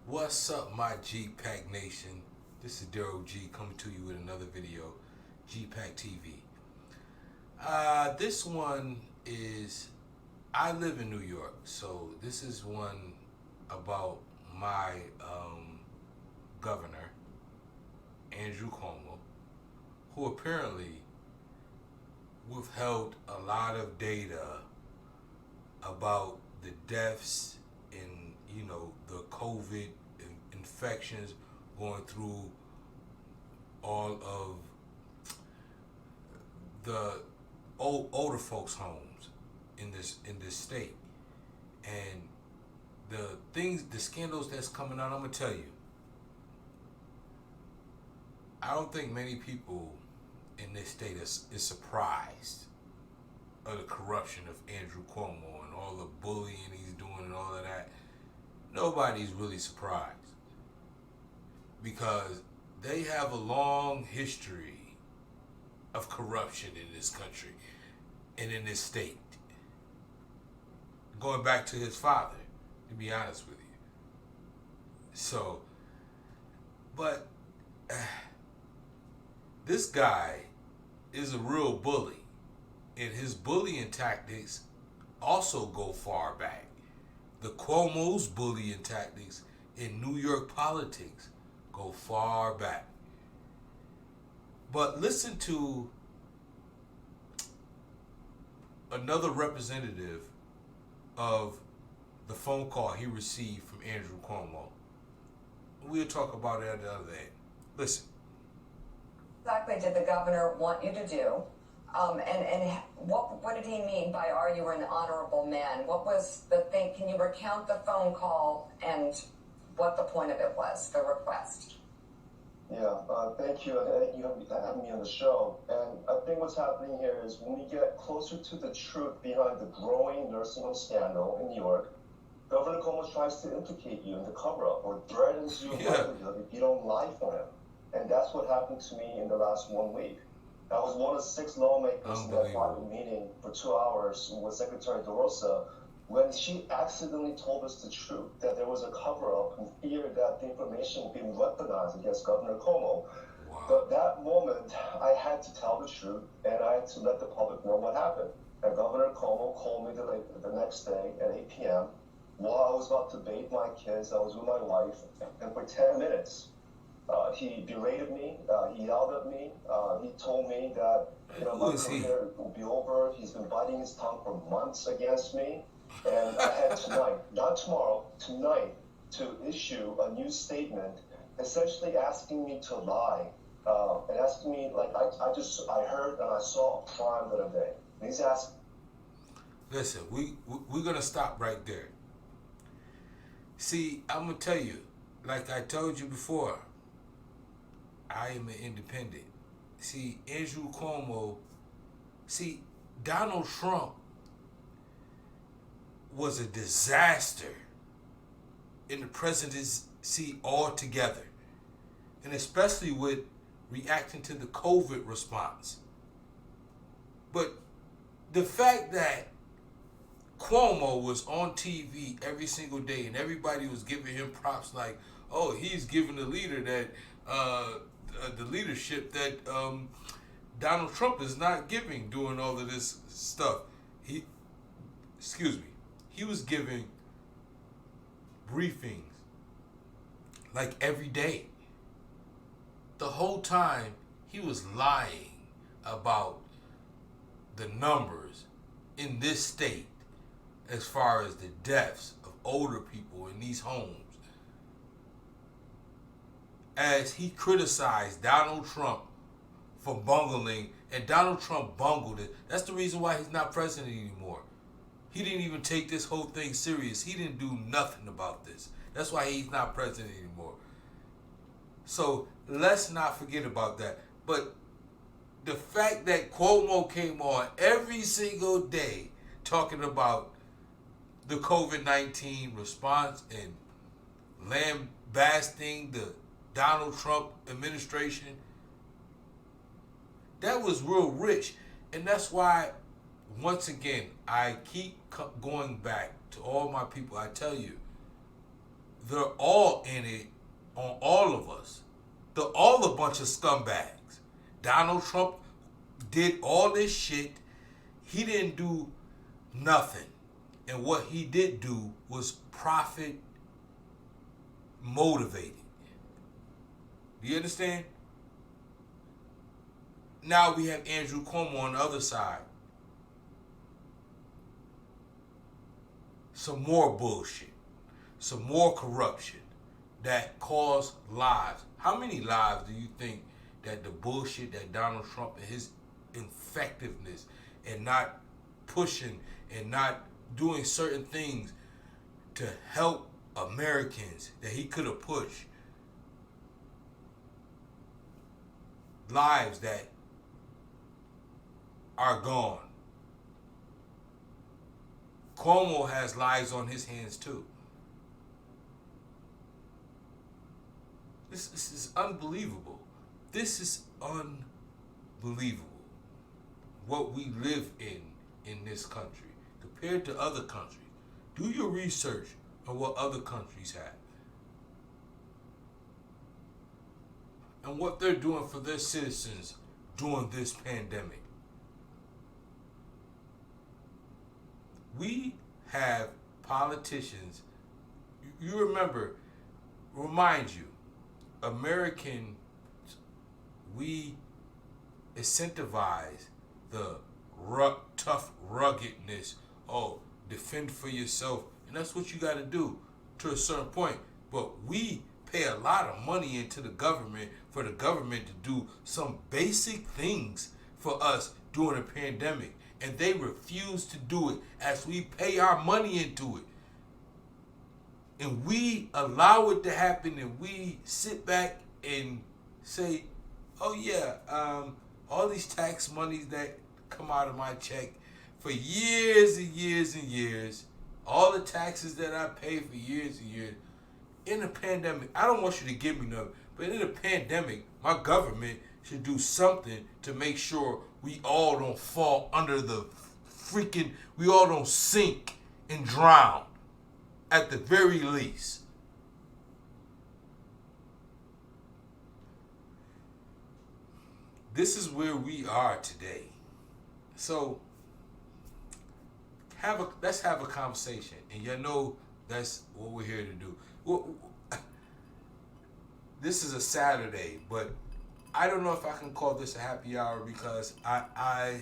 What's up, my G-Pac Nation? This is Daryl G coming to you with another video, G-Pac TV. This one is, I live in New York, so this is one about my governor, Andrew Cuomo, who apparently withheld a lot of data about the deaths and the COVID infections going through all of the older folks' homes in this state, and the scandals that's coming out. I'm gonna tell you, I don't think many people in this state is surprised of the corruption of Andrew Cuomo and all the bullying he's doing and all of that. Nobody's really surprised because they have a long history of corruption in this country and in this state, going back to his father, to be honest with you. So, but this guy is a real bully, and his bullying tactics also go far back. The Cuomo's bullying tactics in New York politics go far back. But listen to another representative of the phone call he received from Andrew Cuomo. We'll talk about it at the other end. Listen. Exactly did the governor want you to do? And what did he mean by "are you an honorable man"? What was the thing? Can you recount the phone call and what the point of it was, the request? Yeah, thank you. You for having me on the show. And I think what's happening here is when we get closer to the truth behind the growing nursing home scandal in New York, Governor Cuomo tries to implicate you in the cover-up or threatens you if you don't lie for him. And that's what happened to me in the last 1 week. I was one of 6 lawmakers in that private meeting for 2 hours with Secretary DeRosa when she accidentally told us the truth, that there was a cover-up and feared that the information would be weaponized against Governor Cuomo. Wow. But that moment, I had to tell the truth, and I had to let the public know what happened. And Governor Cuomo called me the next day at 8 p.m. while I was about to bathe my kids. I was with my wife, and for 10 minutes, he berated me, he yelled at me, he told me that my career will be over. He's been biting his tongue for months against me. And I had tonight, not tomorrow, tonight, to issue a new statement essentially asking me to lie, and asking me, like, I heard and I saw a crime the other day. And he's asking. Listen, we're going to stop right there. See, I'm going to tell you, like I told you before, I am an independent. See, Andrew Cuomo, Donald Trump was a disaster in the presidency altogether, and especially with reacting to the COVID response. But the fact that Cuomo was on TV every single day and everybody was giving him props like, oh, he's giving the leader that the leadership that Donald Trump is not giving, doing all of this stuff. He was giving briefings like every day. The whole time he was lying about the numbers in this state as far as the deaths of older people in these homes, as he criticized Donald Trump for bungling, and Donald Trump bungled it. That's the reason why he's not president anymore. He didn't even take this whole thing serious. He didn't do nothing about this. That's why he's not president anymore. So let's not forget about that. But the fact that Cuomo came on every single day talking about the COVID-19 response and lambasting the Donald Trump administration, that was real rich. And that's why, once again, I keep going back to all my people. I tell you, they're all in it on all of us. They're all a bunch of scumbags. Donald Trump did all this shit. He didn't do nothing. And what he did do was profit motivated. Do you understand? Now we have Andrew Cuomo on the other side. Some more bullshit. Some more corruption that caused lives. How many lives do you think that the bullshit that Donald Trump and his effectiveness and not pushing and not doing certain things to help Americans that he could have pushed, lives that are gone. Cuomo has lives on his hands too. This is unbelievable. This is unbelievable. What we live in this country compared to other countries. Do your research on what other countries have and what they're doing for their citizens during this pandemic. We have politicians, you remember, remind you, Americans, we incentivize the tough ruggedness. Oh, defend for yourself. And that's what you got to do to a certain point. But we pay a lot of money into the government for the government to do some basic things for us during a pandemic. And they refuse to do it as we pay our money into it. And we allow it to happen, and we sit back and say, oh yeah, all these tax monies that come out of my check for years and years and years, all the taxes that I pay for years and years, in a pandemic, I don't want you to give me nothing, but in a pandemic, my government should do something to make sure we all don't fall under the we all don't sink and drown at the very least. This is where we are today. So let's have a conversation, and you know that's what we're here to do. Well, this is a Saturday, but I don't know if I can call this a happy hour because I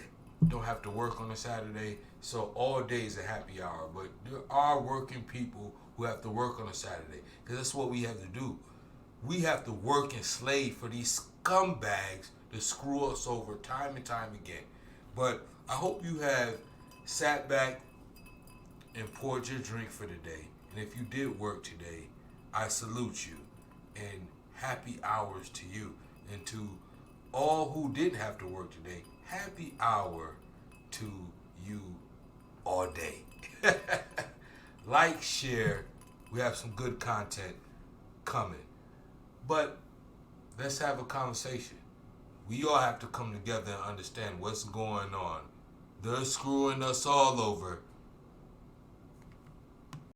don't have to work on a Saturday, so all day is a happy hour. But there are working people who have to work on a Saturday because that's what we have to do. We have to work and slave for these scumbags to screw us over time and time again. But I hope you have sat back and poured your drink for the day. And if you did work today, I salute you and happy hours to you. And to all who didn't have to work today, happy hour to you all day. Like, share. We have some good content coming. But let's have a conversation. We all have to come together and understand what's going on. They're screwing us all over,